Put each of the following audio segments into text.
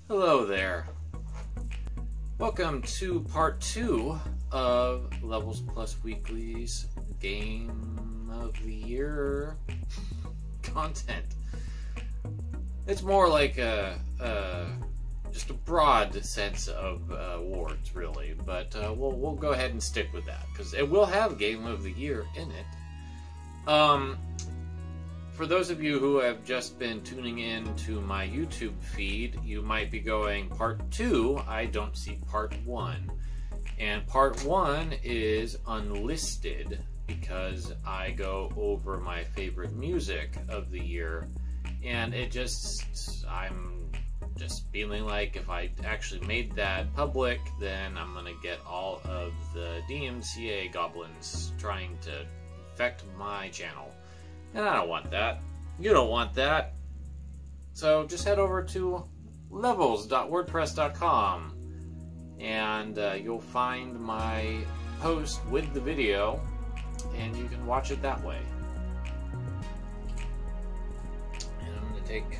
Hello there. Welcome to part 2 of Levels Plus Weekly's Game of the Year content. It's more like just a broad sense of awards, really, but we'll go ahead and stick with that because it will have Game of the Year in it. For those of you who have just been tuning in to my YouTube feed, you might be going, part 2, I don't see part 1. And part 1 is unlisted because I go over my favorite music of the year. And I'm just feeling like if I actually made that public, then I'm gonna get all of the DMCA goblins trying to infect my channel. And I don't want that. You don't want that. So just head over to levels.wordpress.com and you'll find my post with the video and you can watch it that way. And I'm going to take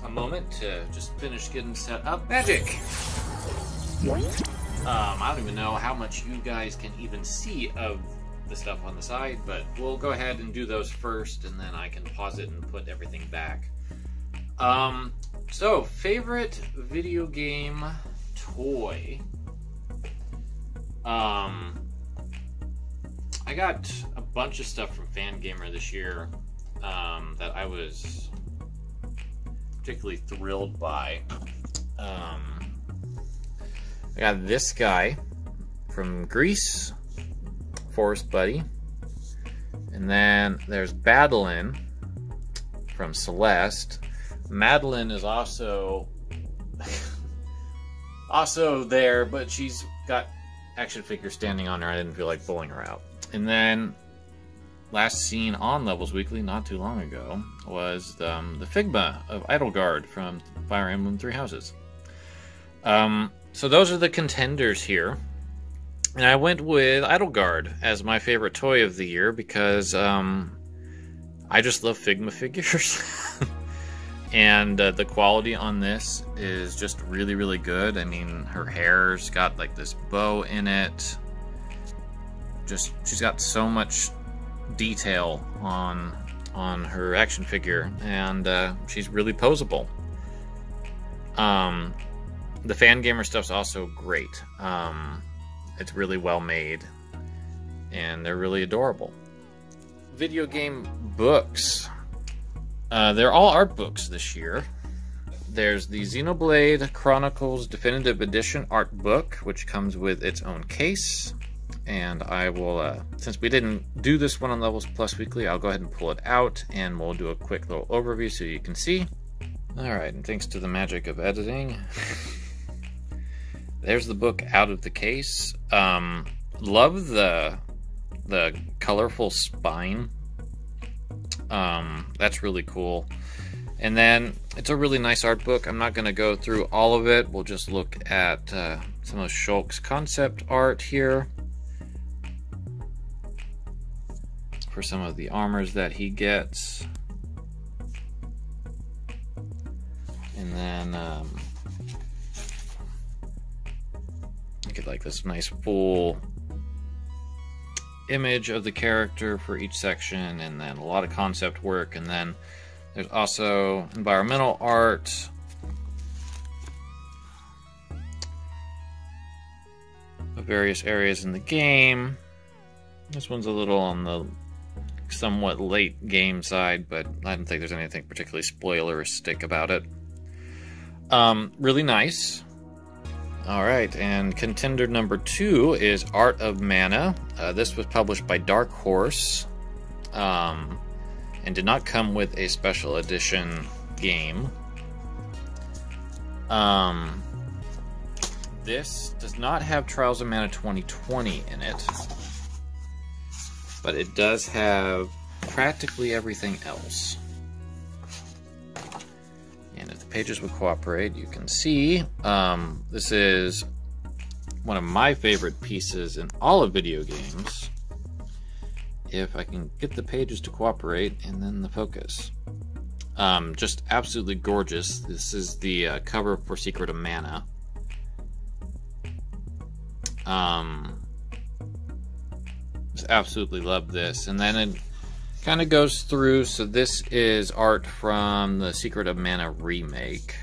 a moment to just finish getting set up. Magic! I don't even know how much you guys can even see of the stuff on the side, but we'll go ahead and do those first and then I can pause it and put everything back. So favorite video game toy. I got a bunch of stuff from Fangamer this year that I was particularly thrilled by. I got this guy from Gris, Forest Buddy, and then there's Madeline from Celeste. Madeline is also there, but she's got action figures standing on her. I didn't feel like pulling her out. And then last seen on Levels Weekly not too long ago was the Figma of Edelgard from Fire Emblem Three Houses. So those are the contenders here. And I went with Edelgard as my favorite toy of the year because I just love Figma figures. And the quality on this is just really, really good. I mean, her hair's got like this bow in it. She's got so much detail on her action figure, and she's really poseable. The Fangamer stuff's also great. It's really well made, and they're really adorable. Video game books. They're all art books this year. There's the Xenoblade Chronicles Definitive Edition art book, which comes with its own case. And I will, since we didn't do this one on Levels Plus Weekly, I'll go ahead and pull it out, and we'll do a quick little overview so you can see. Alright, and thanks to the magic of editing, there's the book out of the case. Love the colorful spine. That's really cool. And then it's a really nice art book. I'm not going to go through all of it. We'll just look at some of Shulk's concept art here for some of the armors that he gets. And then get like this nice full image of the character for each section, and then a lot of concept work. And then there's also environmental art, of various areas in the game. This one's a little on the somewhat late game side, but I don't think there's anything particularly spoileristic about it. Really nice. Alright, and contender number 2 is Art of Mana. This was published by Dark Horse, and did not come with a special edition game. This does not have Trials of Mana 2020 in it, but it does have practically everything else. And if the pages would cooperate, you can see this is one of my favorite pieces in all of video games. If I can get the pages to cooperate and then the focus. Just absolutely gorgeous. This is the cover for Secret of Mana. Just absolutely love this. And then it kind of goes through. So this is art from the Secret of Mana remake.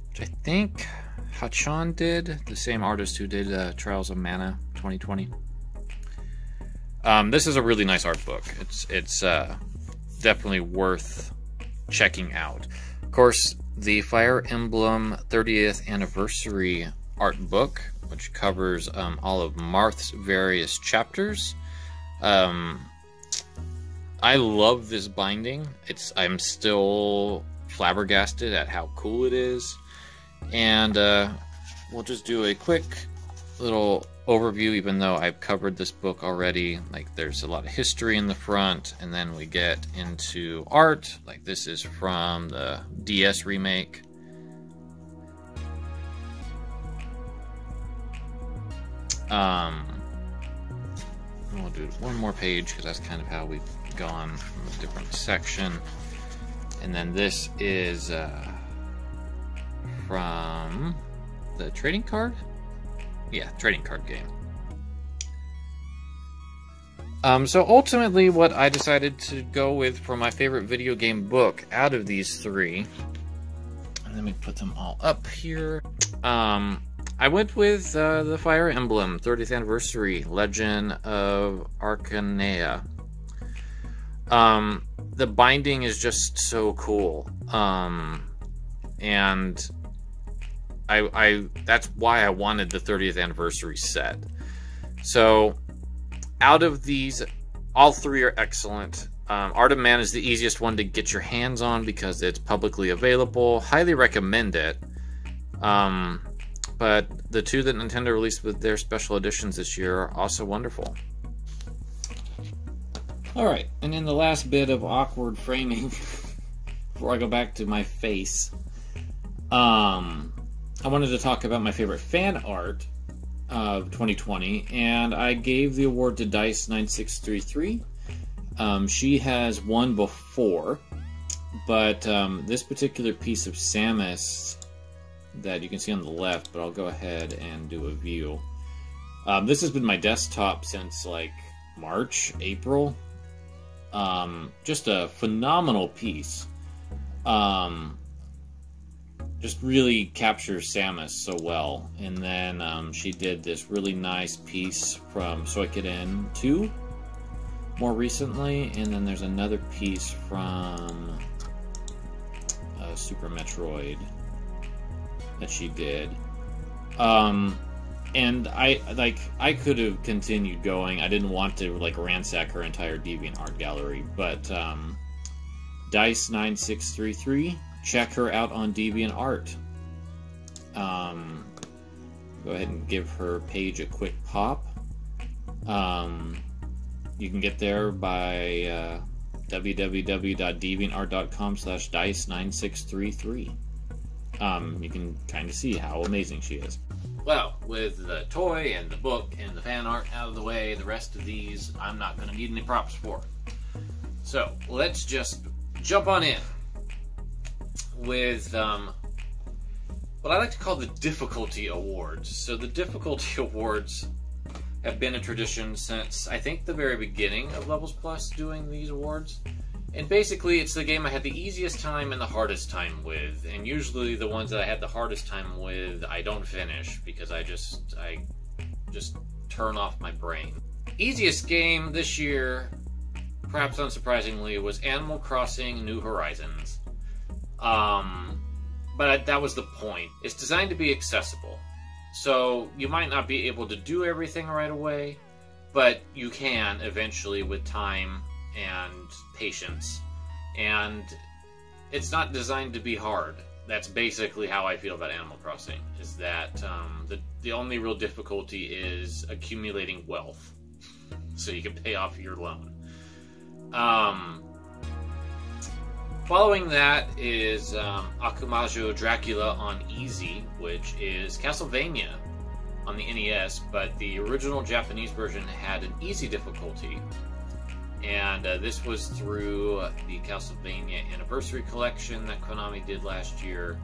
Which I think Hachan did, the same artist who did Trials of Mana 2020. This is a really nice art book. It's definitely worth checking out. Of course, the Fire Emblem 30th Anniversary art book, which covers all of Marth's various chapters. I love this binding. I'm still flabbergasted at how cool it is. And we'll just do a quick little overview, even though I've covered this book already. Like, there's a lot of history in the front, and then we get into art. Like, this is from the DS remake. We'll do one more page because that's kind of how we've gone from a different section. And then this is from the trading card? Yeah, trading card game. So ultimately what I decided to go with for my favorite video game book out of these three, and let me put them all up here. I went with the Fire Emblem 30th Anniversary Legend of Arcadia. The binding is just so cool. And that's why I wanted the 30th Anniversary set. So out of these, all three are excellent. Art of Man is the easiest one to get your hands on because it's publicly available. Highly recommend it. But the two that Nintendo released with their special editions this year are also wonderful. Alright, and in the last bit of awkward framing, before I go back to my face, I wanted to talk about my favorite fan art of 2020, and I gave the award to Dice9633. She has won before, but this particular piece of Samus that you can see on the left, but I'll go ahead and do a view. This has been my desktop since like March, April. Just a phenomenal piece. Just really captures Samus so well. And then she did this really nice piece from Suikoden 2 more recently, and then there's another piece from Super Metroid that she did. And I could have continued going. I didn't want to like ransack her entire DeviantArt gallery, but Dice9633, check her out on DeviantArt. Go ahead and give her page a quick pop. You can get there by www.deviantart.com/dice9633. You can kind of see how amazing she is. Well, with the toy and the book and the fan art out of the way, the rest of these I'm not going to need any props for. So let's just jump on in with what I like to call the difficulty awards. So the difficulty awards have been a tradition since I think the very beginning of Levels Plus doing these awards. And basically, it's the game I had the easiest time and the hardest time with. And usually the ones that I had the hardest time with, I don't finish because I just turn off my brain. Easiest game this year, perhaps unsurprisingly, was Animal Crossing New Horizons. But that was the point. It's designed to be accessible. So you might not be able to do everything right away, but you can eventually with time and patience. And it's not designed to be hard. That's basically how I feel about Animal Crossing, is that the only real difficulty is accumulating wealth so you can pay off your loan. Following that is Akumajo Dracula on Easy, which is Castlevania. on the NES, but the original Japanese version had an easy difficulty. And this was through the Castlevania Anniversary Collection that Konami did last year.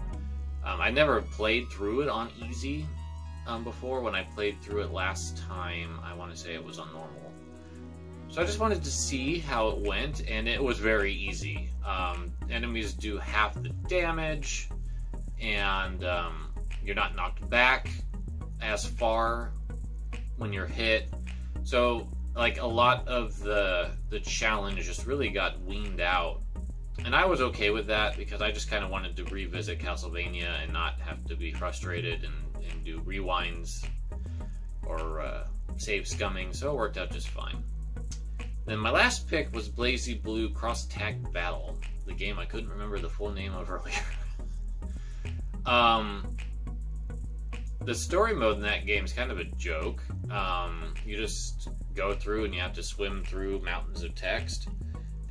I never played through it on easy before. When I played through it last time, I want to say it was on normal. So I just wanted to see how it went, and it was very easy. Enemies do half the damage, and you're not knocked back as far when you're hit. So, like, a lot of the challenge just really got weaned out. And I was okay with that, because I just kind of wanted to revisit Castlevania and not have to be frustrated and do rewinds or save scumming, so it worked out just fine. Then my last pick was Blazy Blue Cross Tag Battle, the game I couldn't remember the full name of earlier. The story mode in that game is kind of a joke. You just go through and you have to swim through mountains of text,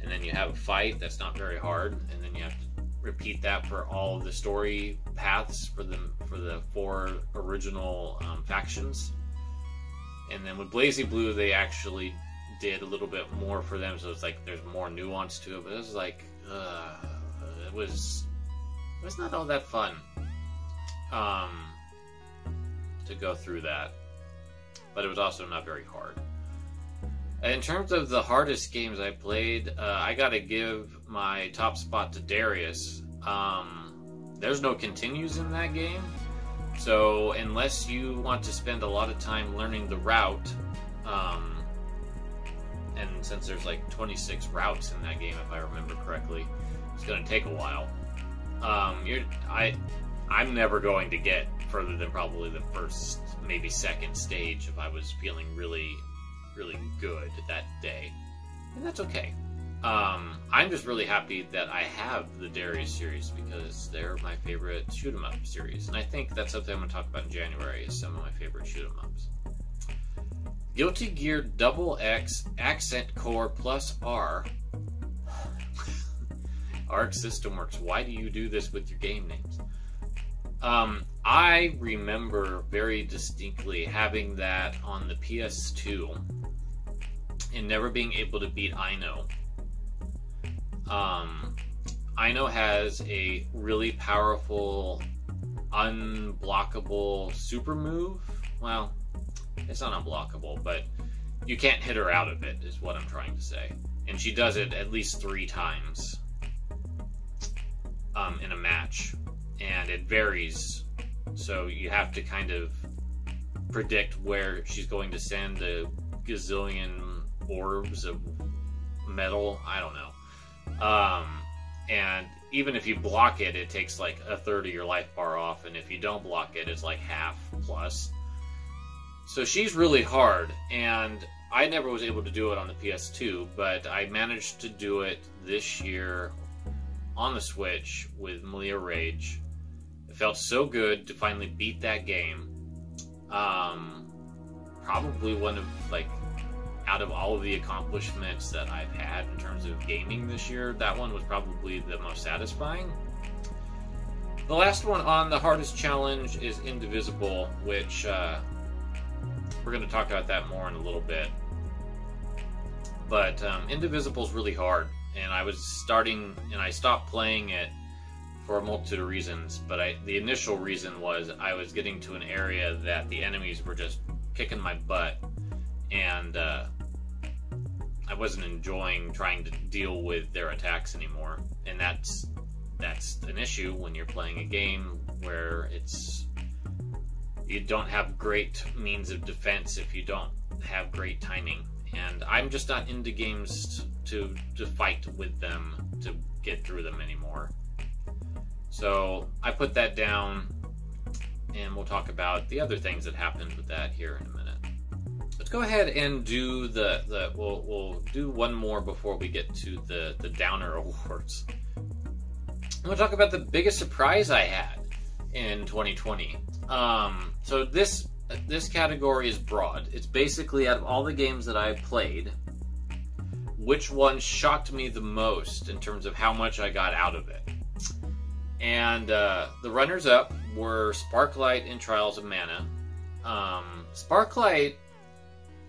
and then you have a fight that's not very hard, and then you have to repeat that for all of the story paths for the 4 original factions. And then with Blazy Blue, they actually did a little bit more for them, so it's like there's more nuance to it. But it was like it was not all that fun to go through that, but it was also not very hard. In terms of the hardest games I played, I gotta give my top spot to Darius. There's no continues in that game, so unless you want to spend a lot of time learning the route, and since there's like 26 routes in that game, if I remember correctly, it's gonna take a while. I'm never going to get further than probably the first, maybe second stage if I was feeling really good that day, and that's okay. I'm just really happy that I have the Darius series, because they're my favorite shoot 'em up series, and I think that's something I'm going to talk about in January, is some of my favorite shoot 'em ups. Guilty Gear XX Accent Core Plus R. Arc System Works, why do you do this with your game names? I remember very distinctly having that on the PS2 and never being able to beat Ino. Ino has a really powerful, unblockable super move. Well, it's not unblockable, but you can't hit her out of it, is what I'm trying to say. And she does it at least 3 times in a match, and it varies. So you have to kind of predict where she's going to send a gazillion orbs of metal. I don't know. And even if you block it, it takes like a third of your life bar off, and if you don't block it, it's like half plus. So she's really hard, and I never was able to do it on the PS2, but I managed to do it this year on the Switch with Malia Rage. It felt so good to finally beat that game. Probably one of, like, out of all of the accomplishments that I've had in terms of gaming this year, that one was probably the most satisfying. The last one on the hardest challenge is Indivisible, which we're going to talk about that more in a little bit. But Indivisible is really hard, and I stopped playing it for a multitude of reasons, but the initial reason was I was getting to an area that the enemies were just kicking my butt, and I wasn't enjoying trying to deal with their attacks anymore. And that's an issue when you're playing a game where you don't have great means of defense if you don't have great timing. And I'm just not into games to fight with them, to get through them anymore. So I put that down, and we'll talk about the other things that happened with that here in a minute. Let's go ahead and do we'll do one more before we get to the Downer Awards. We'll talk about the biggest surprise I had in 2020. So this category is broad. It's basically, out of all the games that I played, which one shocked me the most in terms of how much I got out of it. And the runners-up were Sparklight and Trials of Mana. Sparklight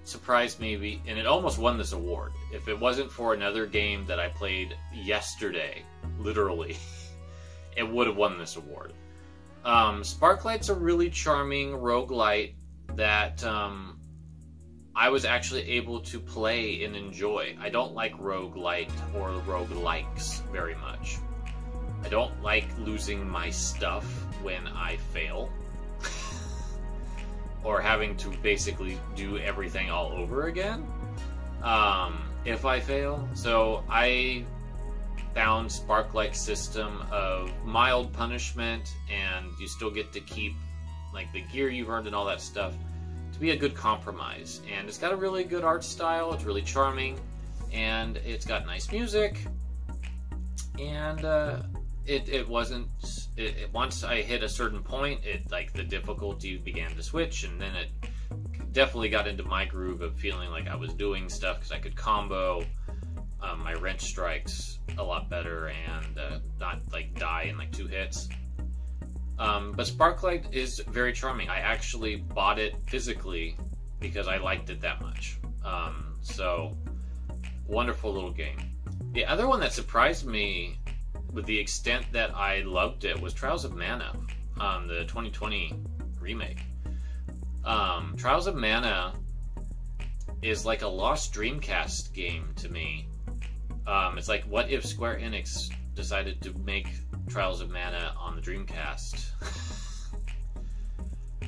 surprised me, and it almost won this award. If it wasn't for another game that I played yesterday, literally, it would have won this award. Sparklight's a really charming roguelite that I was actually able to play and enjoy. I don't like roguelite or roguelikes very much. I don't like losing my stuff when I fail. Or having to basically do everything all over again if I fail. So I found Sparklight's system of mild punishment, and you still get to keep like the gear you've earned and all that stuff, to be a good compromise. And it's got a really good art style. It's really charming, and it's got nice music. And once I hit a certain point, like the difficulty began to switch, and then it definitely got into my groove of feeling like I was doing stuff because I could combo my wrench strikes a lot better and not like die in like 2 hits. But Sparklight is very charming. I actually bought it physically because I liked it that much. So wonderful little game. The other one that surprised me with the extent that I loved it was Trials of Mana, the 2020 remake. Trials of Mana is like a lost Dreamcast game to me. It's like, what if Square Enix decided to make Trials of Mana on the Dreamcast?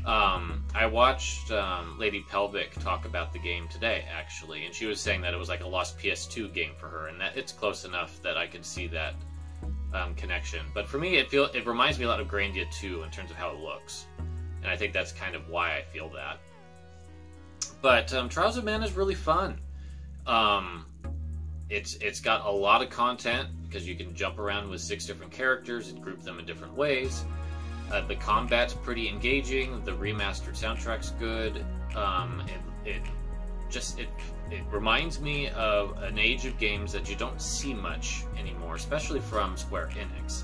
I watched Lady Pelvic talk about the game today, actually, and she was saying that it was like a lost PS2 game for her, and that it's close enough that I could see that connection. But for me, it reminds me a lot of Grandia 2 in terms of how it looks, and I think that's kind of why I feel that. But Trials of Mana is really fun. It's got a lot of content because you can jump around with 6 different characters and group them in different ways. The combat's pretty engaging. The remastered soundtrack's good. It reminds me of an age of games that you don't see much anymore, especially from Square Enix.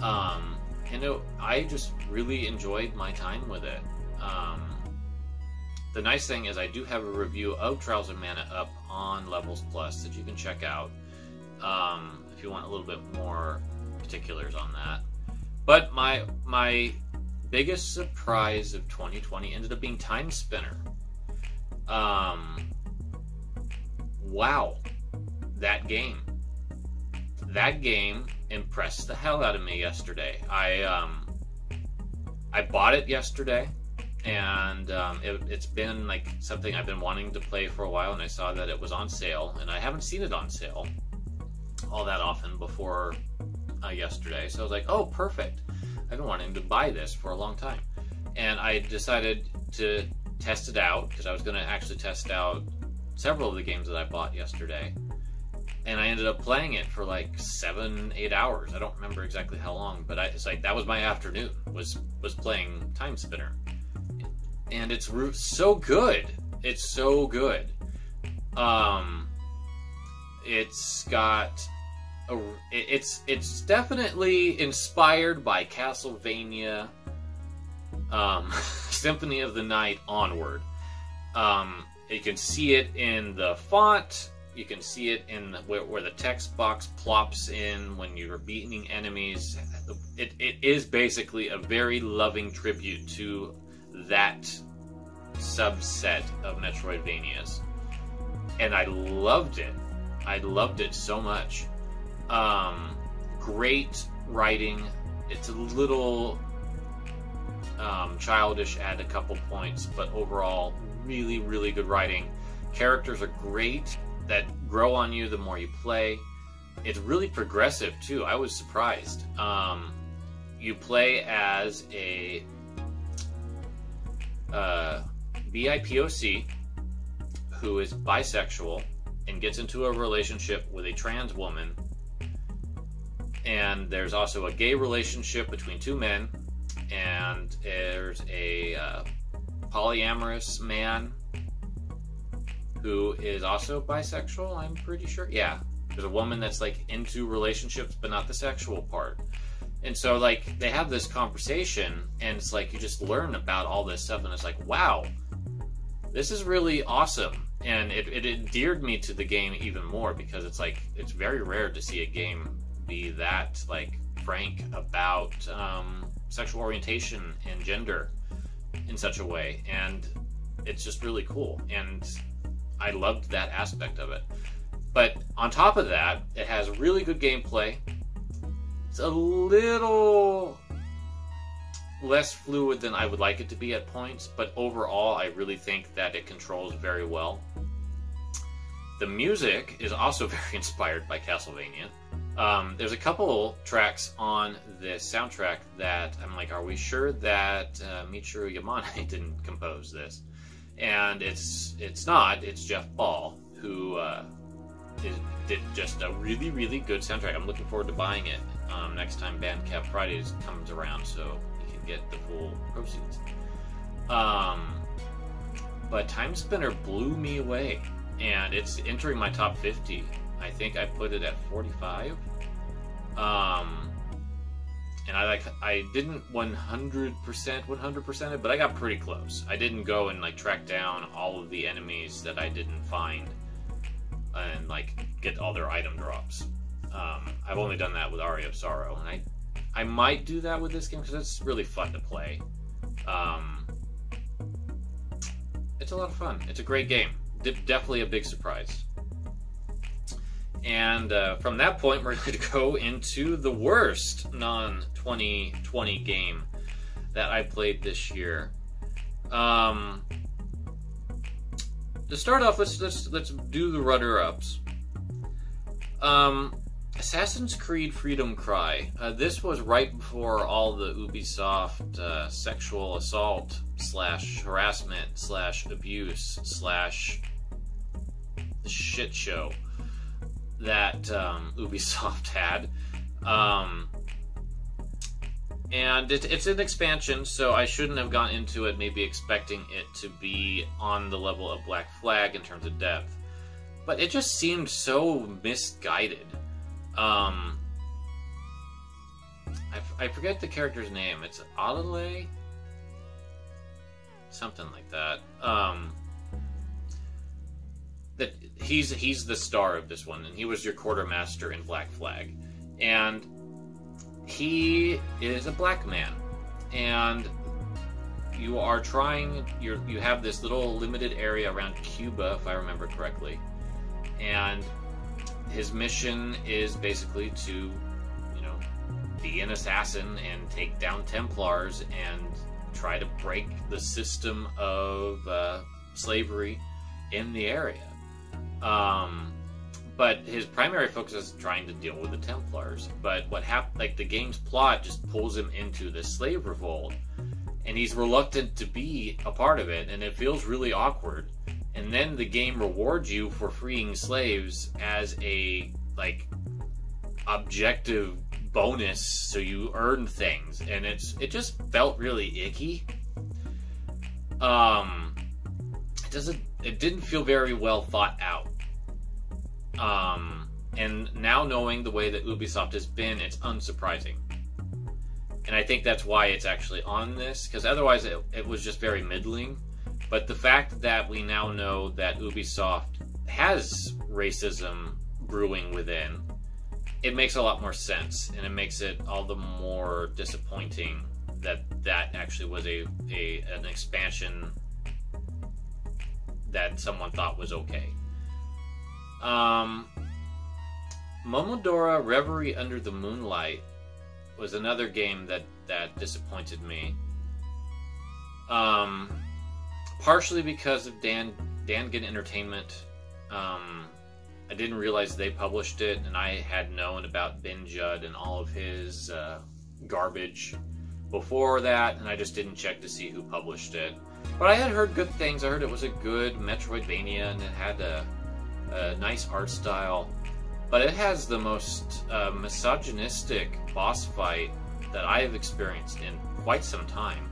I just really enjoyed my time with it. The nice thing is I do have a review of Trials of Mana up on Levels Plus that you can check out if you want a little bit more particulars on that. But my biggest surprise of 2020 ended up being Time Spinner. Wow, that game impressed the hell out of me yesterday. I bought it yesterday, and it's been like something I've been wanting to play for a while, and I saw that it was on sale, and I haven't seen it on sale all that often before yesterday. So I was like, oh, perfect. I've been wanting to buy this for a long time. And I decided to test it out, because I was going to actually test out several of the games that I bought yesterday. And I ended up playing it for like 7-8 hours. I don't remember exactly how long, but it's like that was my afternoon, was playing Time Spinner. And it's so good. It's so good. It's got it's definitely inspired by Castlevania, Symphony of the Night onward. You can see it in the font. You can see it in where the text box plops in when you're beating enemies. It is basically a very loving tribute to that subset of Metroidvanias. And I loved it. I loved it so much. Great writing. It's a little childish at a couple points, but overall really, really good writing. Characters are great that grow on you the more you play. It's really progressive too. I was surprised. You play as a BIPOC who is bisexual and gets into a relationship with a trans woman. And there's also a gay relationship between 2 men. And there's a polyamorous man who is also bisexual, I'm pretty sure. Yeah, there's a woman that's like into relationships, but not the sexual part. And so, like, they have this conversation, and it's like, you just learn about all this stuff, and it's like, wow, this is really awesome. And it endeared me to the game even more, because it's like, it's very rare to see a game be that, like, frank about sexual orientation and gender in such a way. And it's just really cool. And I loved that aspect of it. But on top of that, it has really good gameplay. It's a little less fluid than I would like it to be at points, but overall I really think that it controls very well. The music is also very inspired by Castlevania. There's a couple tracks on the soundtrack that I'm like, are we sure that Michiru Yamane didn't compose this? And it's not. It's Jeff Ball, who did just a really, really good soundtrack. I'm looking forward to buying it next time Bandcamp Fridays comes around, so you can get the full proceeds. But Time Spinner blew me away, and it's entering my top 50. I think I put it at 45. And I didn't 100% it, but I got pretty close. I didn't go and like track down all of the enemies that I didn't find and like get all their item drops. I've only done that with Aria of Sorrow, and I might do that with this game because it's really fun to play. It's a lot of fun. It's a great game. Definitely a big surprise. And from that point, we're going to go into the worst non-2020 game that I played this year. To start off, let's do the runner-ups. Assassin's Creed Freedom Cry. This was right before all the Ubisoft sexual assault / harassment / abuse / shit show that Ubisoft had. And it's an expansion, so I shouldn't have gone into it maybe expecting it to be on the level of Black Flag in terms of depth. But it just seemed so misguided. I forget the character's name. It's Adelaide? Something like that. That he's the star of this one, and he was your quartermaster in Black Flag. And he is a black man. And you are trying, you have this little limited area around Cuba, if I remember correctly. And his mission is basically to, you know, be an assassin and take down Templars and try to break the system of slavery in the area. But his primary focus is trying to deal with the Templars. But what happened, like the game's plot just pulls him into this slave revolt, and he's reluctant to be a part of it, and it feels really awkward. And then the game rewards you for freeing slaves as a, like, objective bonus, so you earn things, and it just felt really icky. It didn't feel very well thought out. And now knowing the way that Ubisoft has been, it's unsurprising. And I think that's why it's actually on this, because otherwise it was just very middling. But the fact that we now know that Ubisoft has racism brewing within, it makes a lot more sense, and it makes it all the more disappointing that that actually was an expansion that someone thought was okay. Momodora Reverie Under the Moonlight was another game that disappointed me. Partially because of Dangan Entertainment. I didn't realize they published it, and I had known about Ben Judd and all of his garbage before that, and I just didn't check to see who published it. But I had heard good things. I heard it was a good Metroidvania, and it had a nice art style. But it has the most misogynistic boss fight that I have experienced in quite some time.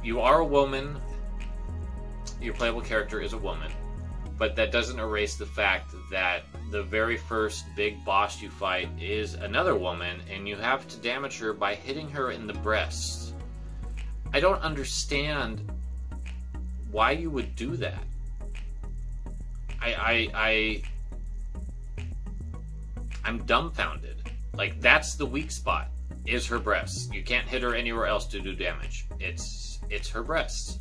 You are a woman. Your playable character is a woman. but that doesn't erase the fact that the very first big boss you fight is another woman, and you have to damage her by hitting her in the breast. I don't understand why you would do that. I'm dumbfounded. Like, that's the weak spot, is her breasts. You can't hit her anywhere else to do damage. It's her breasts.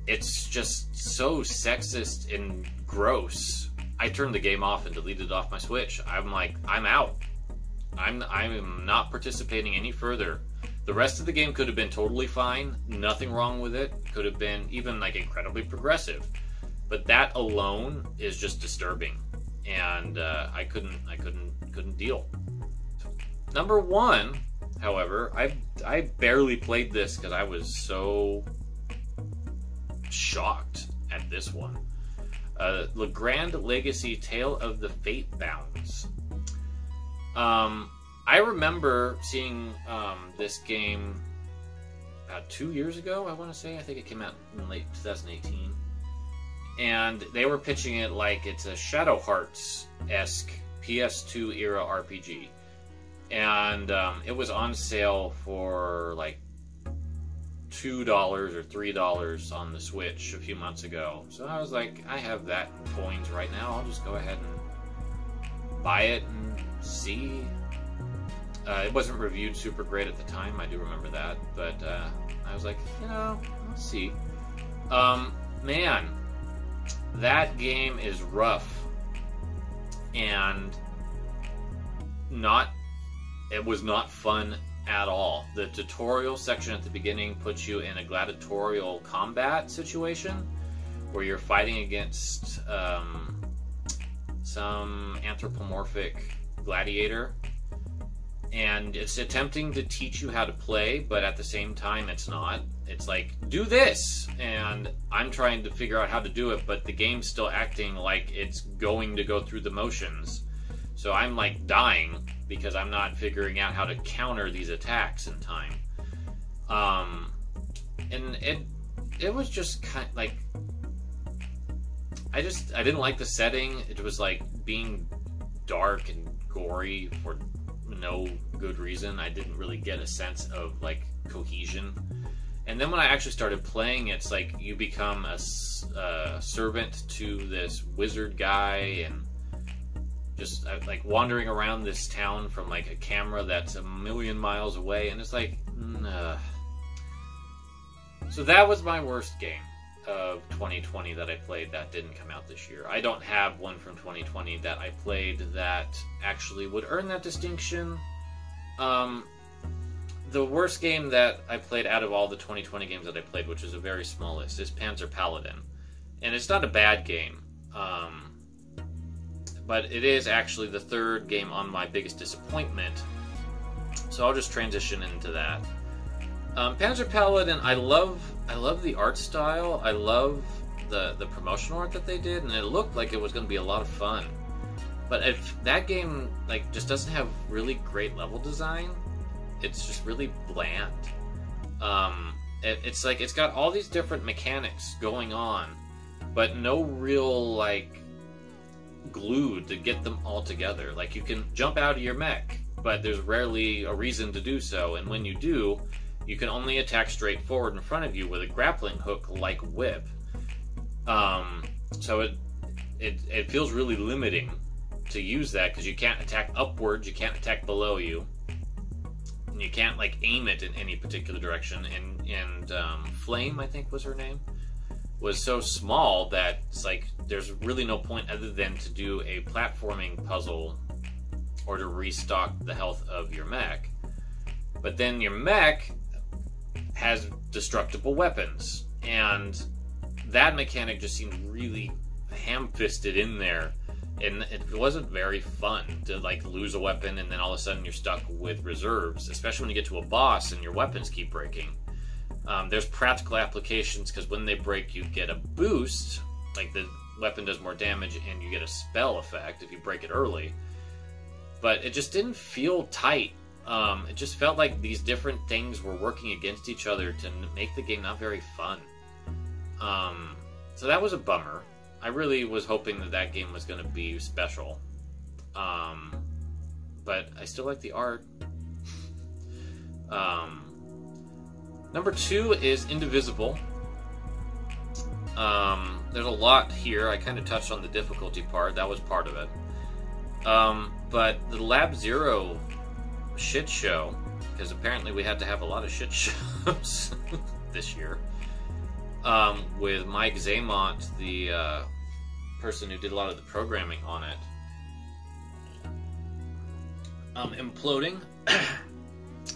It's just so sexist and gross. I turned the game off and deleted it off my Switch. I'm like, I'm out. I'm not participating any further. The rest of the game could have been totally fine. Nothing wrong with it. Could have been even like incredibly progressive. But that alone is just disturbing. And I couldn't deal. Number one, however, I barely played this because I was so shocked at this one. Le Grand Legacy Tale of the Fate Bounds. I remember seeing this game about 2 years ago, I want to say. I think it came out in late 2018. And they were pitching it like it's a Shadow Hearts-esque PS2 era RPG. And it was on sale for like $2 or $3 on the Switch a few months ago. So I was like, I have that in coins right now. I'll just go ahead and buy it and see. It wasn't reviewed super great at the time. I do remember that. But I was like, you know, let's see. Man, that game is rough. And it was not fun at all. The tutorial section at the beginning puts you in a gladiatorial combat situation where you're fighting against some anthropomorphic gladiator, and it's attempting to teach you how to play, but at the same time it's not. It's like, do this, and I'm trying to figure out how to do it, but the game's still acting like it's going to go through the motions. So I'm like dying because I'm not figuring out how to counter these attacks in time. And it was just kind of like, I didn't like the setting. It was like being dark and gory for no good reason. I didn't really get a sense of like cohesion. And then when I actually started playing, it's like you become a servant to this wizard guy, and just like wandering around this town from like a camera that's a million miles away, and it's like, So that was my worst game of 2020 that I played that didn't come out this year. I don't have one from 2020 that I played that actually would earn that distinction. The worst game that I played out of all the 2020 games that I played, which is a very small list, is Panzer Paladin. And it's not a bad game. But it is actually the third game on my biggest disappointment. So I'll just transition into that. Panzer Paladin, I love the art style. I love the promotional art that they did, and it looked like it was going to be a lot of fun. But if that game like just doesn't have really great level design, it's just really bland. It's like it's got all these different mechanics going on, but no real like glue to get them all together. Like, you can jump out of your mech, but there's rarely a reason to do so, and when you do, you can only attack straight forward in front of you with a grappling hook like whip. So it feels really limiting to use that, because you can't attack upwards, you can't attack below you, and you can't like aim it in any particular direction. And Flame, I think was her name, was so small that it's like there's really no point other than to do a platforming puzzle or to restock the health of your mech. But then your mech has destructible weapons, and that mechanic just seemed really ham-fisted in there, and it wasn't very fun to like lose a weapon and then all of a sudden you're stuck with reserves, especially when you get to a boss and your weapons keep breaking. There's practical applications, because when they break you get a boost, like the weapon does more damage, and you get a spell effect if you break it early. But it just didn't feel tight. It just felt like these different things were working against each other to make the game not very fun. So that was a bummer. I really was hoping that that game was going to be special. But I still like the art. Number 2 is Indivisible. There's a lot here. I kind of touched on the difficulty part. That was part of it. But the Lab Zero shit show, because apparently we had to have a lot of shit shows this year, with Mike Zaymont, the person who did a lot of the programming on it, imploding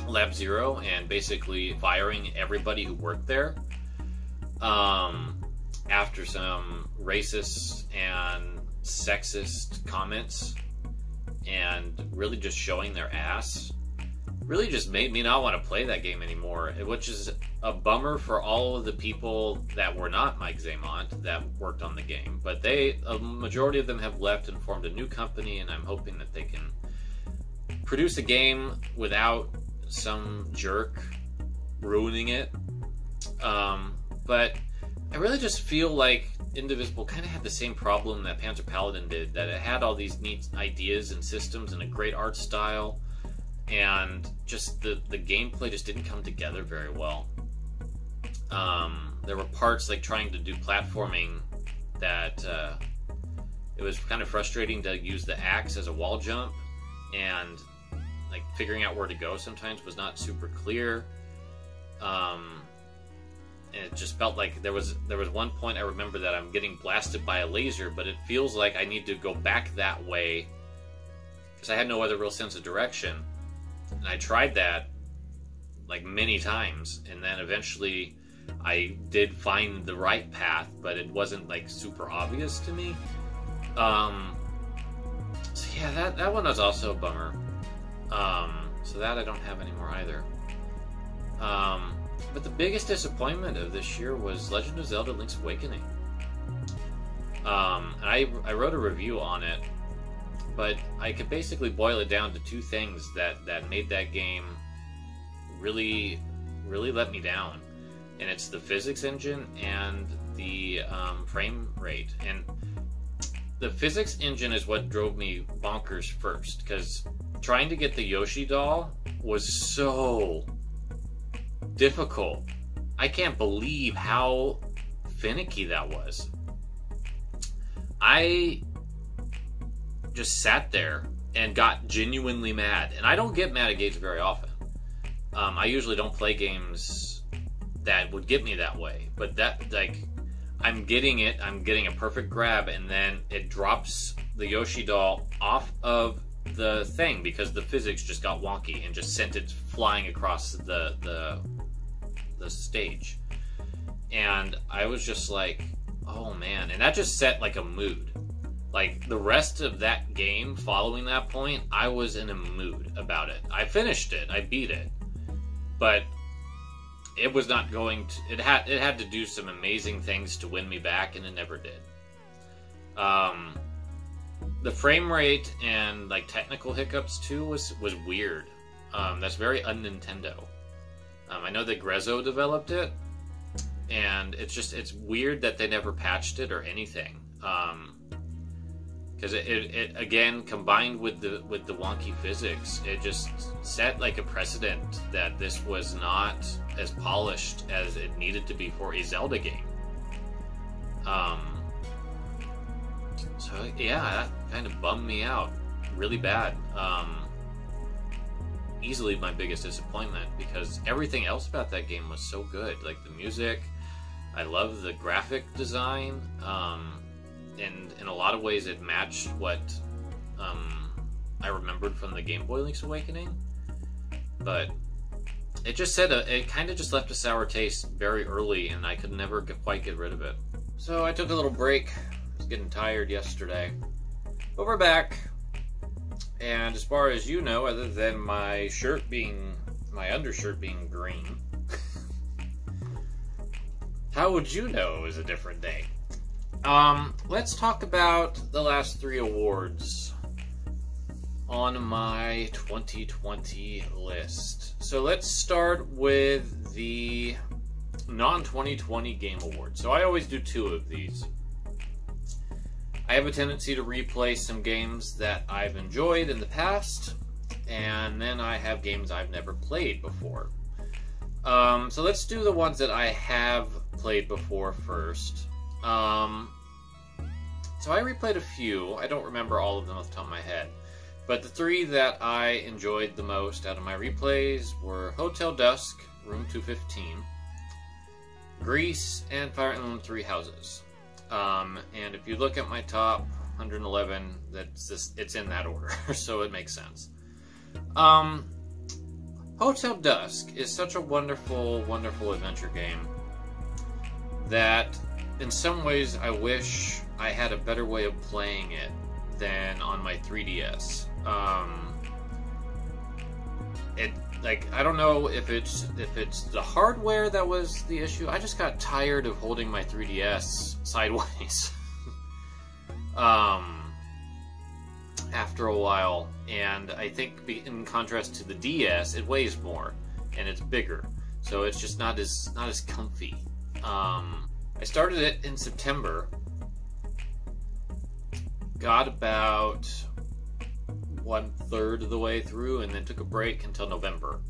Lab Zero and basically firing everybody who worked there after some racist and sexist comments, and really just showing their ass. Really just made me not want to play that game anymore, which is a bummer for all of the people that were not Mike Zaymont that worked on the game. But a majority of them have left and formed a new company, and I'm hoping that they can produce a game without some jerk ruining it. But I really just feel like Indivisible kind of had the same problem that Panzer Paladin did, that it had all these neat ideas and systems and a great art style, and just the gameplay just didn't come together very well. There were parts like trying to do platforming that it was kind of frustrating to use the axe as a wall jump, and like figuring out where to go sometimes was not super clear. And it just felt like there was one point I remember that I'm getting blasted by a laser, but it feels like I need to go back that way because I had no other real sense of direction. And I tried that like many times, and then eventually I did find the right path, but it wasn't like super obvious to me. So yeah, that one was also a bummer. So that I don't have anymore either. But the biggest disappointment of this year was Legend of Zelda: Link's Awakening. I wrote a review on it, but I could basically boil it down to two things that made that game really, really let me down. And it's the physics engine and the frame rate. And the physics engine is what drove me bonkers first, because trying to get the Yoshi doll was so difficult. I can't believe how finicky that was. I just sat there and got genuinely mad. And I don't get mad at games very often. I usually don't play games that would get me that way. But that, like, I'm getting a perfect grab, and then it drops the Yoshi doll off of the thing because the physics just got wonky and just sent it flying across the stage. And I was just like, oh man. And that just set like a mood. Like the rest of that game following that point, I was in a mood about it. I finished it, I beat it, but it was not going to, it had to do some amazing things to win me back, and it never did. The frame rate and like technical hiccups too was weird. That's very un-Nintendo. I know that Grezzo developed it, and it's weird that they never patched it or anything. Because it again, combined with the wonky physics, it just set like a precedent that this was not as polished as it needed to be for a Zelda game. So yeah, that kind of bummed me out really bad. Easily my biggest disappointment, because everything else about that game was so good. Like the music, I love the graphic design, and in a lot of ways it matched what I remembered from the Game Boy Link's Awakening. But it just it kind of just left a sour taste very early, and I could never quite get rid of it. So I took a little break. I was getting tired yesterday, but we're back. And as far as you know, other than my undershirt being green, how would you know it was a different day? Let's talk about the last 3 awards on my 2020 list. So let's start with the non-2020 Game Awards. So I always do 2 of these. I have a tendency to replay some games that I've enjoyed in the past, and then I have games I've never played before. So let's do the ones that I have played before first. So I replayed a few. I don't remember all of them off the top of my head. But the three that I enjoyed the most out of my replays were Hotel Dusk, Room 215, Gris, and Fire Emblem Three Houses. And if you look at my top 111, it's in that order, so it makes sense. Hotel Dusk is such a wonderful, wonderful adventure game that in some ways I wish I had a better way of playing it than on my 3DS. I don't know if it's the hardware that was the issue. I just got tired of holding my 3DS sideways after a while, and I think in contrast to the DS, it weighs more and it's bigger, so it's just not as comfy. I started it in September, got about 1/3 of the way through, and then took a break until November.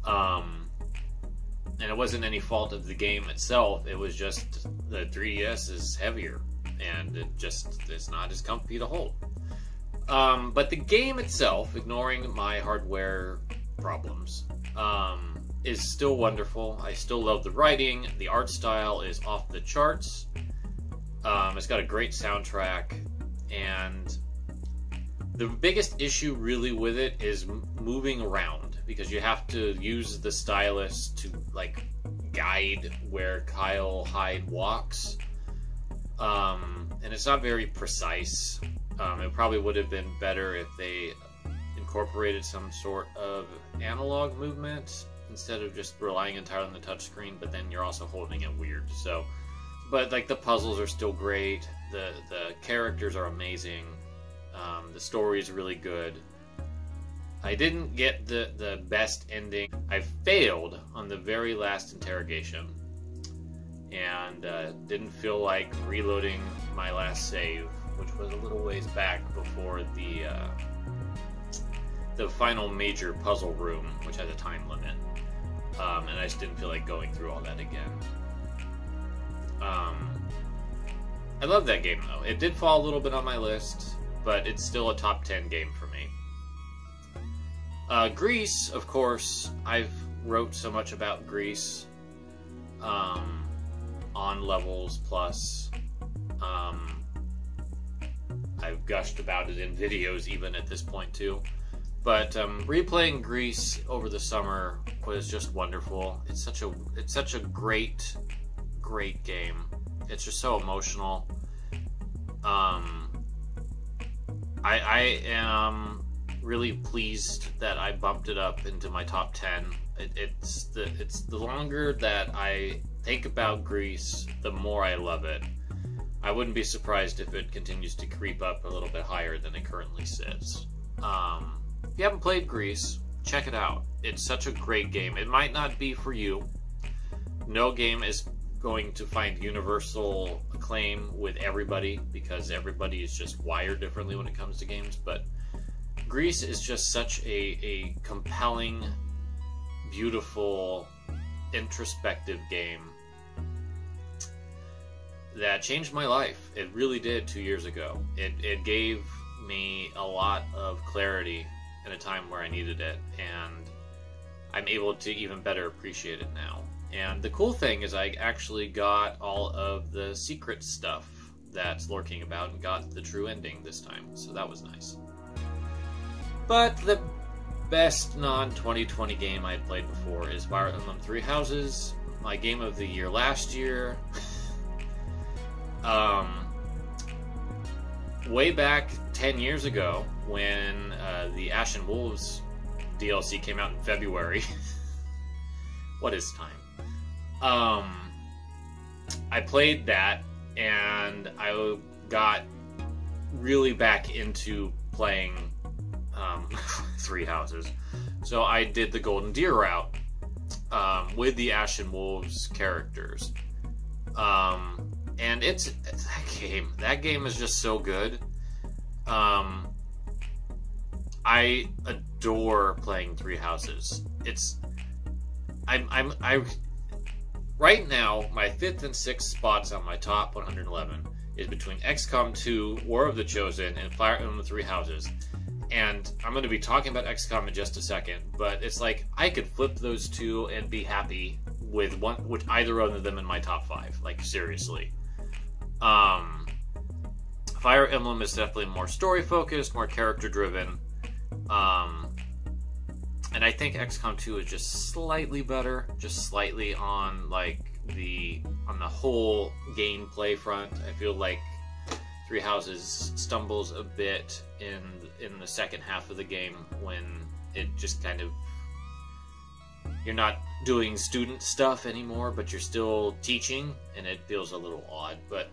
And it wasn't any fault of the game itself, it was just the 3DS is heavier, and it's not as comfy to hold. But the game itself, ignoring my hardware problems, is still wonderful. I still love the writing, the art style is off the charts, it's got a great soundtrack, and the biggest issue really with it is moving around, because you have to use the stylus to like guide where Kyle Hyde walks, and it's not very precise. It probably would have been better if they incorporated some sort of analog movement instead of just relying entirely on the touchscreen, but then you're also holding it weird. So, but like the puzzles are still great, the characters are amazing, the story is really good. I didn't get the best ending. I failed on the very last interrogation, and didn't feel like reloading my last save, which was a little ways back before the final major puzzle room, which has a time limit, and I just didn't feel like going through all that again. I love that game though. It did fall a little bit on my list, but it's still a top 10 game for me. Gris, of course, I've wrote so much about Gris on Levels Plus. I've gushed about it in videos even at this point too. But replaying Gris over the summer was just wonderful. It's such a great game. It's just so emotional. I am really pleased that I bumped it up into my top 10. It's the longer that I think about Gris, the more I love it. I wouldn't be surprised if it continues to creep up a little bit higher than it currently sits. If you haven't played Gris, check it out. It's such a great game. It might not be for you. No game is going to find universal acclaim with everybody, because everybody is just wired differently when it comes to games, but Gris is just such a compelling, beautiful, introspective game that changed my life. It really did 2 years ago. It gave me a lot of clarity in a time where I needed it, and I'm able to even better appreciate it now. And the cool thing is I actually got all of the secret stuff that's lurking about and got the true ending this time, so that was nice. But the best non-2020 game I had played before is Fire Emblem Three Houses, my game of the year last year. Way back 10 years ago, when the Ashen Wolves DLC came out in February. What is time? I played that, and I got really back into playing Three Houses. So I did the Golden Deer route with the Ashen Wolves characters. And it's that game is just so good. I adore playing Three Houses. Right now, my 5th and 6th spots on my top 111 is between XCOM 2, War of the Chosen, and Fire Emblem Three Houses. And I'm going to be talking about XCOM in just a second, but it's like I could flip those two and be happy with either one of them in my top 5. Like, seriously. Fire Emblem is definitely more story focused, more character driven. And I think XCOM 2 is just slightly better, just slightly on the whole gameplay front. I feel like Three Houses stumbles a bit in the second half of the game when it just kind of, you're not doing student stuff anymore, but you're still teaching, and it feels a little odd. But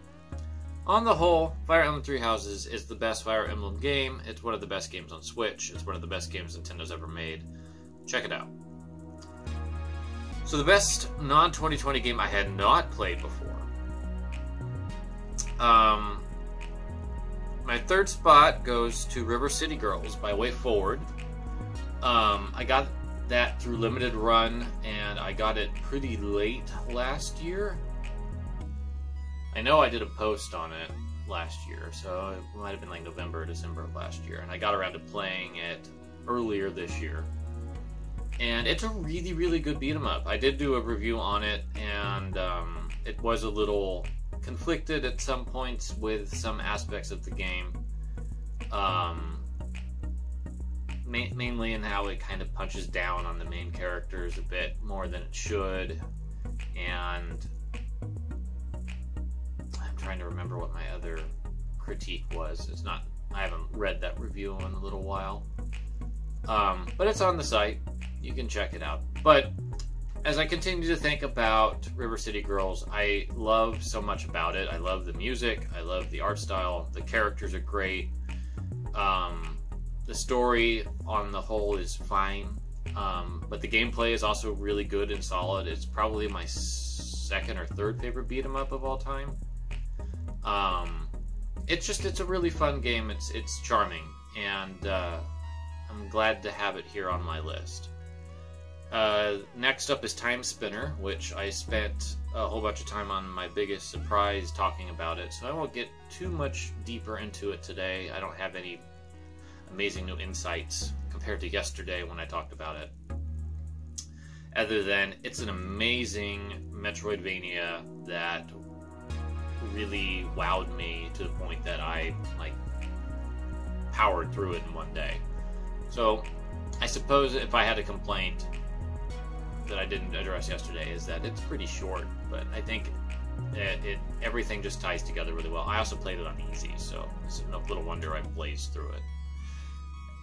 on the whole, Fire Emblem Three Houses is the best Fire Emblem game. It's one of the best games on Switch. It's one of the best games Nintendo's ever made. Check it out. So the best non-2020 game I had not played before. My third spot goes to River City Girls by Way Forward. I got that through limited run, and I got it pretty late last year. I know I did a post on it last year, so it might have been like November or December of last year, and I got around to playing it earlier this year. And it's a really, really good beat 'em up. I did do a review on it, and it was a little conflicted at some points with some aspects of the game. Mainly in how it kind of punches down on the main characters a bit more than it should. And I'm trying to remember what my other critique was. I haven't read that review in a little while. But it's on the site. You can check it out. But as I continue to think about River City Girls, I love so much about it. I love the music. I love the art style. The characters are great. The story on the whole is fine. But the gameplay is also really good and solid. It's probably my second or third favorite beat 'em up of all time. It's a really fun game. It's charming, and I'm glad to have it here on my list. Next up is Time Spinner, which I spent a whole bunch of time on my biggest surprise talking about it, so I won't get too much deeper into it today. I don't have any amazing new insights compared to yesterday when I talked about it, other than it's an amazing Metroidvania that really wowed me to the point that I powered through it in one day. So I suppose if I had a complaint that I didn't address yesterday is that it's pretty short, but I think everything just ties together really well. I also played it on easy, so it's no little wonder I blazed through it.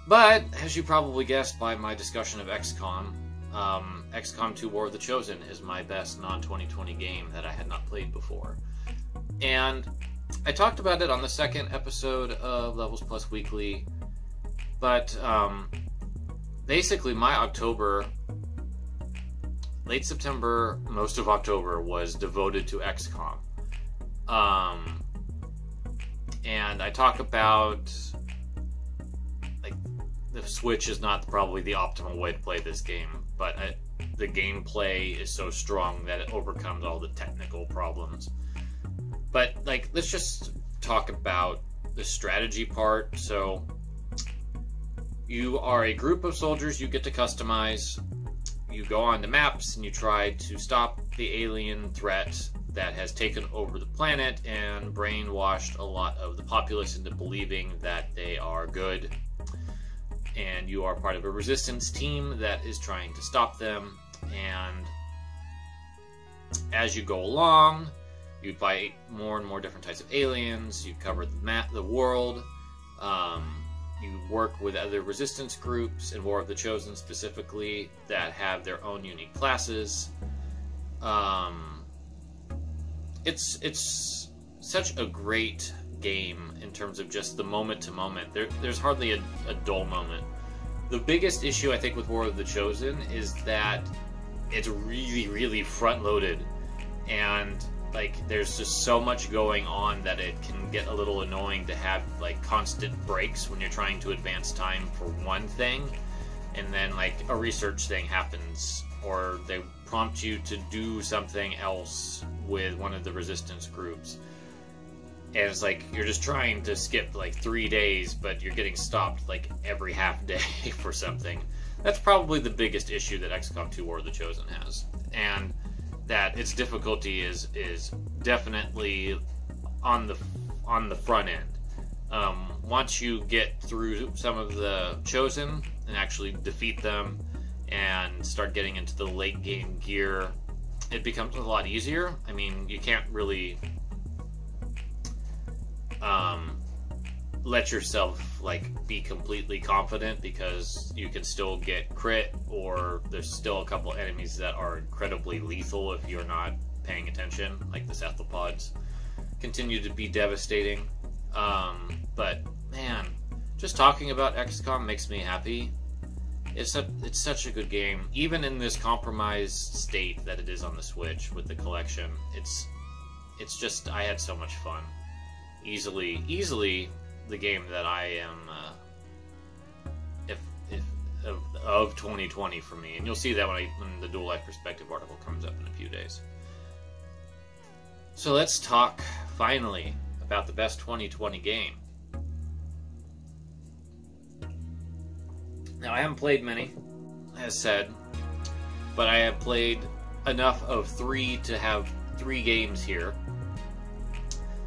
But as you probably guessed by my discussion of XCOM, XCOM 2 War of the Chosen is my best non-2020 game that I had not played before. And I talked about it on the second episode of Levels Plus Weekly, but basically my October, late September, most of October was devoted to XCOM. And I talk about the Switch is not probably the optimal way to play this game, but the gameplay is so strong that it overcomes all the technical problems. But let's just talk about the strategy part. So you are a group of soldiers you get to customize. You go on the maps and you try to stop the alien threat that has taken over the planet and brainwashed a lot of the populace into believing that they are good. And you are part of a resistance team that is trying to stop them. And as you go along, you fight more and more different types of aliens. You cover the world. You work with other resistance groups, in War of the Chosen specifically, that have their own unique classes. It's such a great game in terms of just the moment to moment. There's hardly a dull moment. The biggest issue I think with War of the Chosen is that it's really, really front loaded, and like there's just so much going on that it can get a little annoying to have like constant breaks when you're trying to advance time for one thing, and then like a research thing happens, or they prompt you to do something else with one of the resistance groups, and it's like you're just trying to skip like 3 days, but you're getting stopped like every half day for something. That's probably the biggest issue that XCOM 2 War of the Chosen has, and that its difficulty is definitely on the front end. Once you get through some of the Chosen and actually defeat them and start getting into the late game gear, it becomes a lot easier. I mean, you can't really let yourself like be completely confident, because you can still get crit, or there's still a couple enemies that are incredibly lethal if you're not paying attention, like the cephalopods continue to be devastating. But man, just talking about XCOM makes me happy. It's such a good game, even in this compromised state that it is on the Switch with the collection. It's just, I had so much fun. Easily the game that I am of 2020 for me, and you'll see that when the Dual Life Perspective article comes up in a few days. So let's talk finally about the best 2020 game. Now, I haven't played many, as said, but I have played enough of 3 to have 3 games here.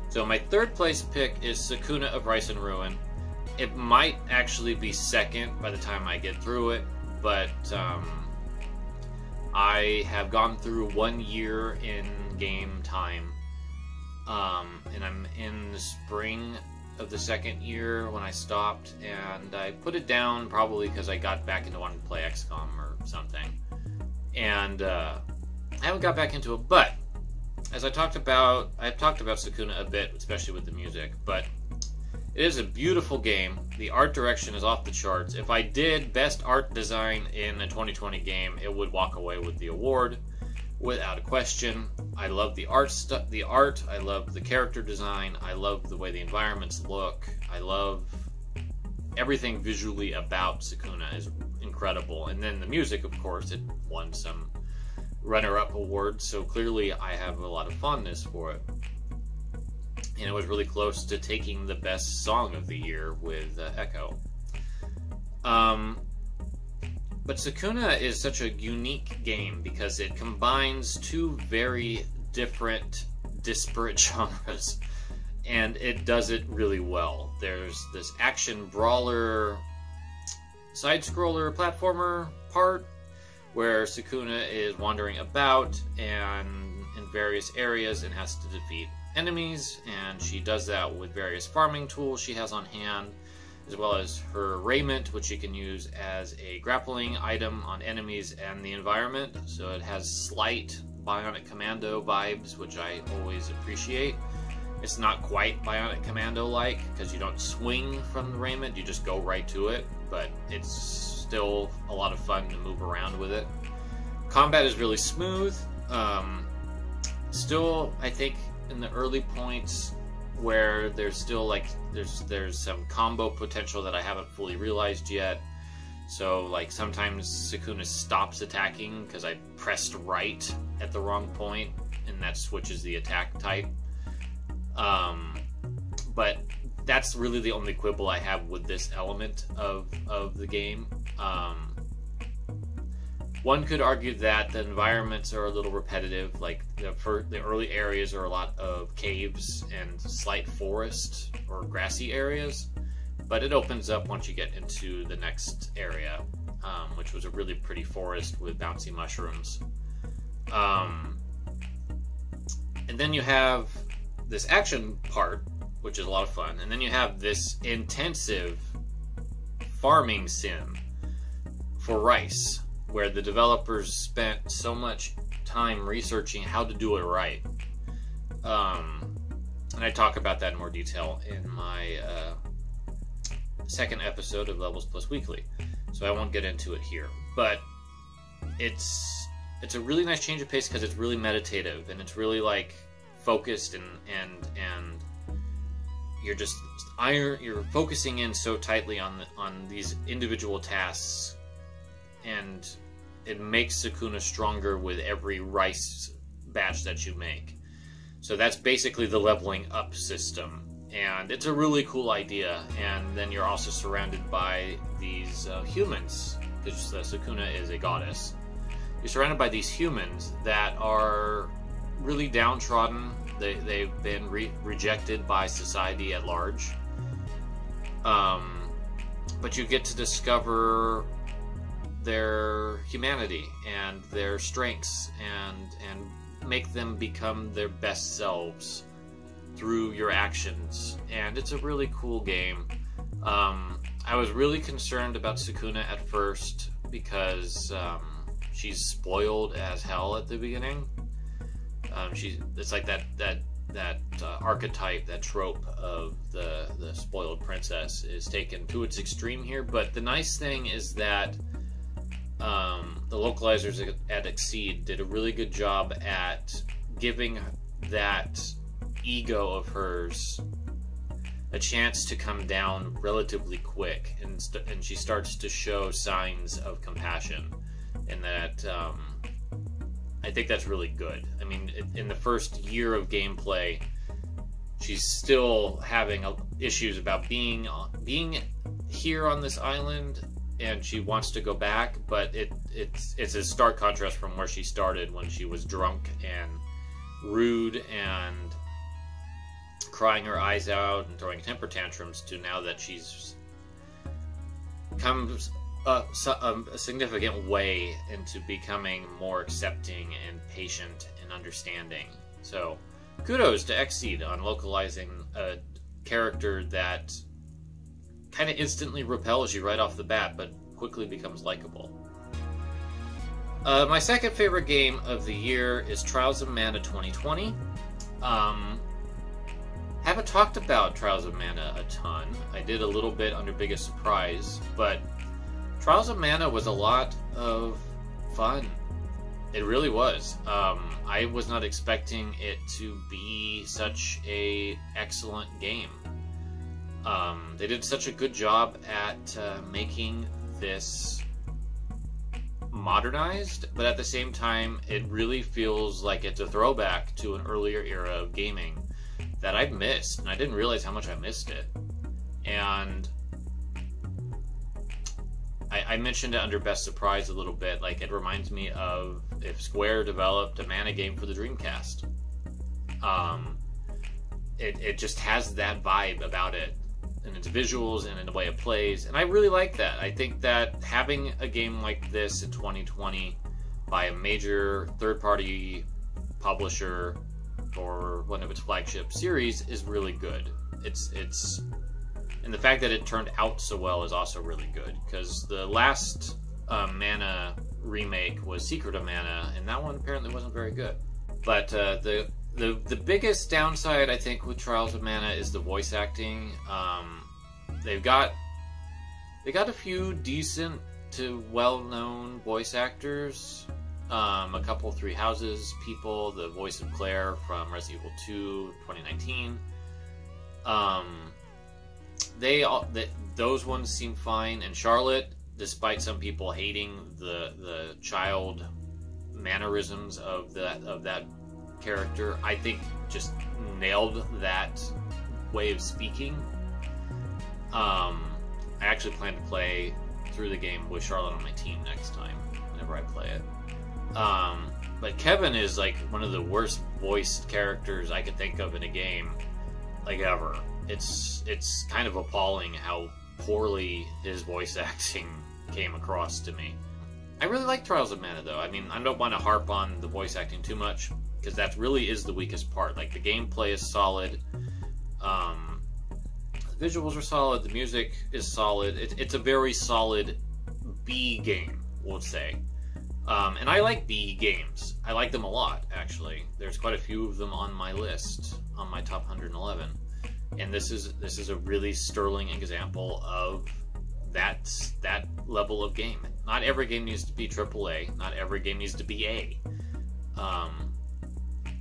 So my third place pick is Sakuna of Rice and Ruin. It might actually be second by the time I get through it, but I have gone through 1 year in game time, and I'm in the spring of the second year when I stopped, and I put it down probably because I got back into wanting to play XCOM or something, and I haven't got back into it. But as I've talked about Sakuna a bit, especially with the music, but it is a beautiful game. The art direction is off the charts. If I did best art design in a 2020 game, it would walk away with the award without a question. I love the art. I love the character design. I love the way the environments look. I love everything visually about Sakuna is incredible. And then the music, of course, it won some runner-up awards, so clearly I have a lot of fondness for it. And it was really close to taking the best song of the year with Echo. But Sakuna is such a unique game because it combines 2 very different, disparate genres, and it does it really well. There's this action brawler, side-scroller platformer part, where Sakuna is wandering about and in various areas and has to defeat enemies, and she does that with various farming tools she has on hand, as well as her raiment, which she can use as a grappling item on enemies and the environment. So it has slight Bionic Commando vibes, which I always appreciate. It's not quite Bionic Commando-like, because you don't swing from the raiment, you just go right to it, but it's still a lot of fun to move around with it. Combat is really smooth. Still, I think, in the early points where there's still like there's some combo potential that I haven't fully realized yet. So like sometimes Sakuna stops attacking because I pressed right at the wrong point, and that switches the attack type. But that's really the only quibble I have with this element of the game. One could argue that the environments are a little repetitive, like the early areas are a lot of caves and slight forest or grassy areas, but it opens up once you get into the next area, which was a really pretty forest with bouncy mushrooms. And then you have this action part, which is a lot of fun, and then you have this intensive farming sim for rice, where the developers spent so much time researching how to do it right. And I talk about that in more detail in my second episode of Levels Plus Weekly, so I won't get into it here. But it's a really nice change of pace because it's really meditative, and it's really like focused and you're focusing in so tightly on these individual tasks, and it makes Sukuna stronger with every rice batch that you make. So that's basically the leveling up system, and it's a really cool idea. And then you're also surrounded by these humans, because Sukuna is a goddess. You're surrounded by these humans that are really downtrodden. They've been rejected by society at large. But you get to discover their humanity and their strengths and make them become their best selves through your actions. And it's a really cool game. I was really concerned about Sukuna at first because she's spoiled as hell at the beginning. It's like that archetype, that trope of the spoiled princess is taken to its extreme here. But the nice thing is that the localizers at Exceed did a really good job at giving that ego of hers a chance to come down relatively quick, and she starts to show signs of compassion, and that I think that's really good. I mean, in the first year of gameplay, she's still having issues about being here on this island, and she wants to go back, but it's a stark contrast from where she started when she was drunk and rude and crying her eyes out and throwing temper tantrums, to now that she's come a significant way into becoming more accepting and patient and understanding. So kudos to Exceed on localizing a character that kind of instantly repels you right off the bat, but quickly becomes likable. My second favorite game of the year is Trials of Mana 2020. Haven't talked about Trials of Mana a ton. I did a little bit under Biggest Surprise, but Trials of Mana was a lot of fun. It really was. I was not expecting it to be such a excellent game. They did such a good job at making this modernized, but at the same time, it really feels like it's a throwback to an earlier era of gaming that I've missed, and I didn't realize how much I missed it. And I mentioned it under Best Surprise a little bit. Like, it reminds me of if Square developed a Mana game for the Dreamcast. It just has that vibe about it, in its visuals and in the way it plays, and I really like that. I think that having a game like this in 2020 by a major third-party publisher for one of its flagship series is really good. And the fact that it turned out so well is also really good, because the last Mana remake was Secret of Mana, and that one apparently wasn't very good. But the biggest downside, I think, with Trials of Mana is the voice acting. They got a few decent to well-known voice actors. A couple Three Houses people, the voice of Claire from Resident Evil 2 2019. Those ones seem fine, and Charlotte, despite some people hating the child mannerisms of that character, I think just nailed that way of speaking. I actually plan to play through the game with Charlotte on my team next time, whenever I play it. But Kevin is like one of the worst voiced characters I could think of in a game, like, ever. It's kind of appalling how poorly his voice acting came across to me. I really like Trials of Mana, though. I mean, I don't want to harp on the voice acting too much, because that really is the weakest part. Like, the gameplay is solid, the visuals are solid, the music is solid. It's a very solid B game, we'll say. And I like B games. I like them a lot, actually. There's quite a few of them on my list, on my top 111. And this is a really sterling example of that level of game. Not every game needs to be AAA. Not every game needs to be A.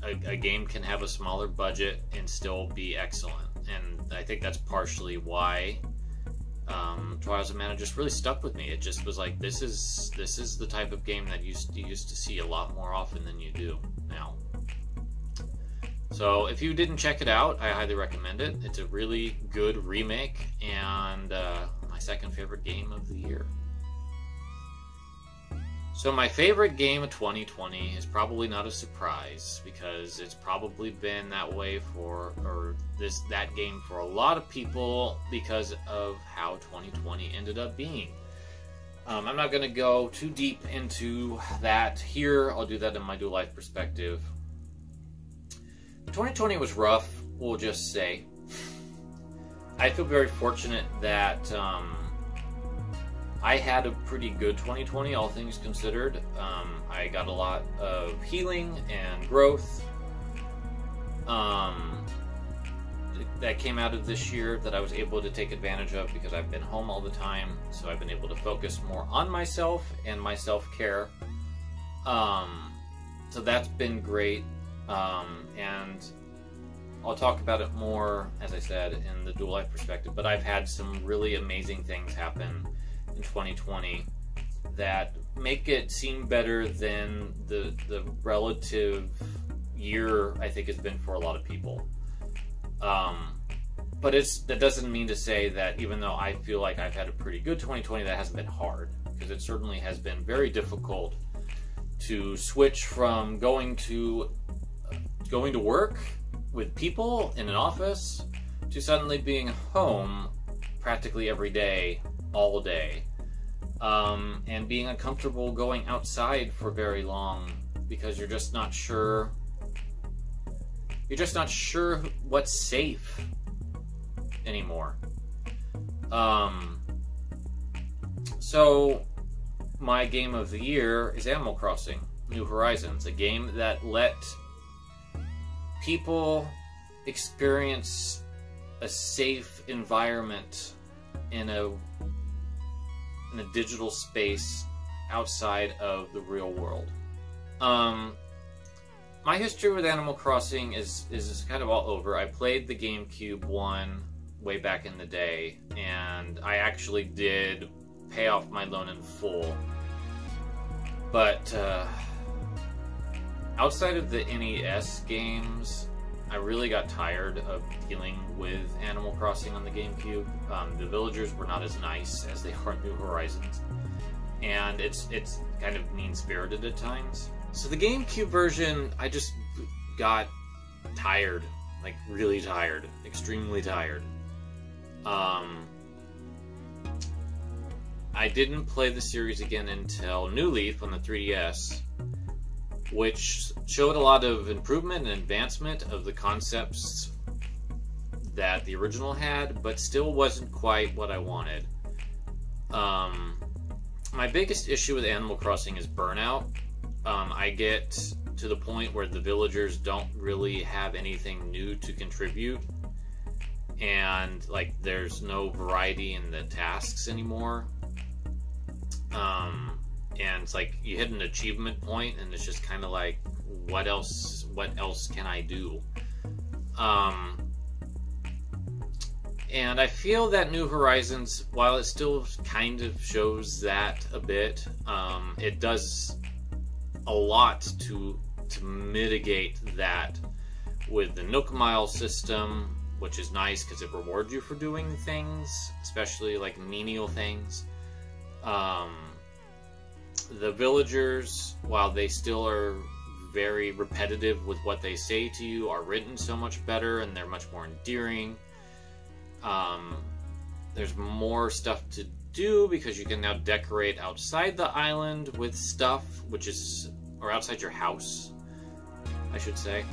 a game can have a smaller budget and still be excellent. And I think that's partially why Trials of Mana just really stuck with me. It just was like, this is the type of game that you used to see a lot more often than you do now. So if you didn't check it out, I highly recommend it. It's a really good remake and my second favorite game of the year. So my favorite game of 2020 is probably not a surprise, because it's probably been that way for, or that game for a lot of people, because of how 2020 ended up being. I'm not going to go too deep into that here. I'll do that in my dual life perspective. 2020 was rough, we'll just say. I feel very fortunate that I had a pretty good 2020, all things considered. I got a lot of healing and growth that came out of this year that I was able to take advantage of, because I've been home all the time, so I've been able to focus more on myself and my self-care. So that's been great, and I'll talk about it more, as I said, in the dual life perspective, but I've had some really amazing things happen in 2020 that make it seem better than the relative year I think has been for a lot of people. But that doesn't mean to say that even though I feel like I've had a pretty good 2020, that hasn't been hard, because it certainly has been very difficult to switch from going to work with people in an office to suddenly being home practically every day, all day, and being uncomfortable going outside for very long, because you're just not sure. You're just not sure what's safe anymore. So my game of the year is Animal Crossing New Horizons, a game that let people experience a safe environment in a digital space outside of the real world. My history with Animal Crossing is kind of all over. I played the GameCube one way back in the day, and I actually did pay off my loan in full. But outside of the NES games, I really got tired of dealing with Animal Crossing on the GameCube. The villagers were not as nice as they are in New Horizons, and it's kind of mean-spirited at times. So the GameCube version, I just got tired, like really tired, extremely tired. I didn't play the series again until New Leaf on the 3DS, which showed a lot of improvement and advancement of the concepts that the original had, but still wasn't quite what I wanted. My biggest issue with Animal Crossing is burnout. I get to the point where the villagers don't really have anything new to contribute, and like there's no variety in the tasks anymore. And it's like you hit an achievement point and it's just kind of like, what else can I do? And I feel that New Horizons, while it still kind of shows that a bit, it does a lot to mitigate that with the Nook Mile system, which is nice because it rewards you for doing things, especially like menial things. The villagers, while they still are very repetitive with what they say to you, are written so much better and they're much more endearing. There's more stuff to do because you can now decorate outside the island with stuff, or outside your house, I should say,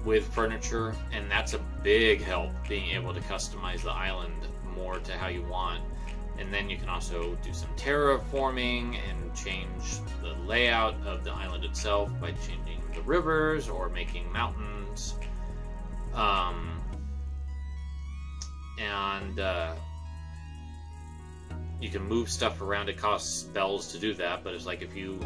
with furniture, and that's a big help, being able to customize the island more to how you want. And then you can also do some terraforming and change the layout of the island itself by changing the rivers or making mountains. You can move stuff around. It costs bells to do that, but it's like if you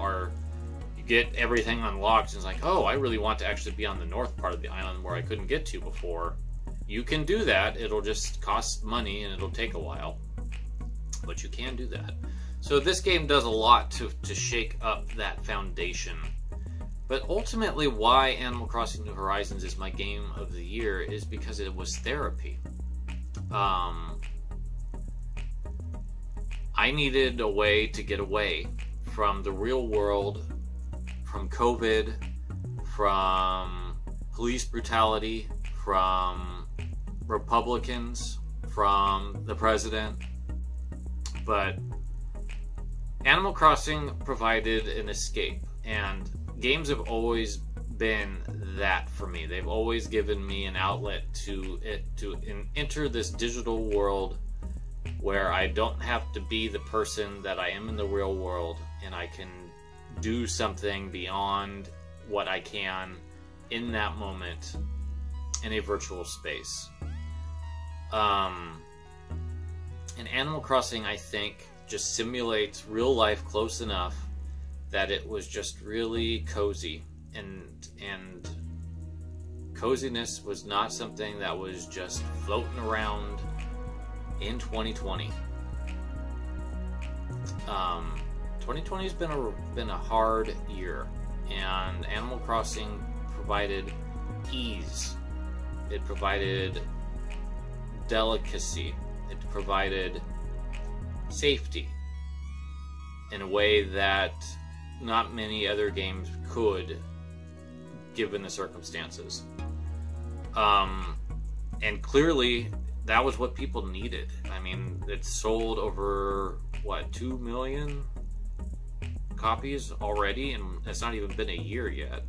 get everything unlocked and it's like, oh, I really want to actually be on the north part of the island where I couldn't get to before. You can do that. It'll just cost money and it'll take a while, but you can do that. So this game does a lot to shake up that foundation. But ultimately, why Animal Crossing New Horizons is my game of the year is because it was therapy. I needed a way to get away from the real world, from COVID, from police brutality, from Republicans, from the president. But Animal Crossing provided an escape, and games have always been that for me. They've always given me an outlet to enter this digital world where I don't have to be the person that I am in the real world, and I can do something beyond what I can in that moment in a virtual space. And Animal Crossing, I think, just simulates real life close enough that it was just really cozy, and coziness was not something that was just floating around in 2020. 2020 has been a hard year, and Animal Crossing provided ease. It provided delicacy. It provided safety in a way that not many other games could, given the circumstances. And clearly, that was what people needed. I mean, it sold over, what, 2 million copies already, and it's not even been a year yet.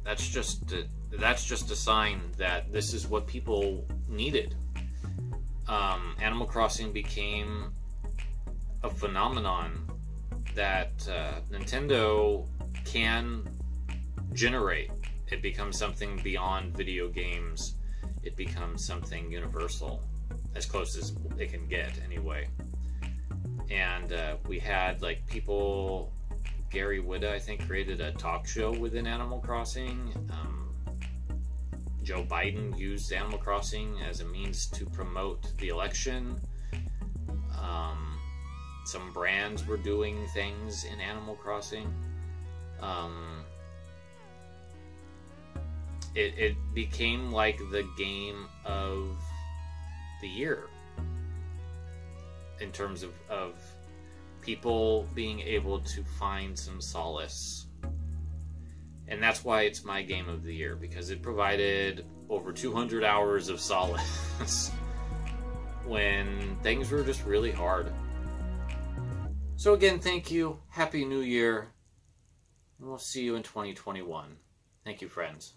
That's just a sign that this is what people needed. Animal Crossing became a phenomenon that Nintendo can generate. It becomes something beyond video games. It becomes something universal, as close as it can get anyway. And we had like people, Gary Whitta, I think, created a talk show within Animal Crossing. Joe Biden used Animal Crossing as a means to promote the election. Some brands were doing things in Animal Crossing. It became like the game of the year in terms of people being able to find some solace. And that's why it's my game of the year, because it provided over 200 hours of solace when things were just really hard. So again, thank you. Happy New Year. And we'll see you in 2021. Thank you, friends.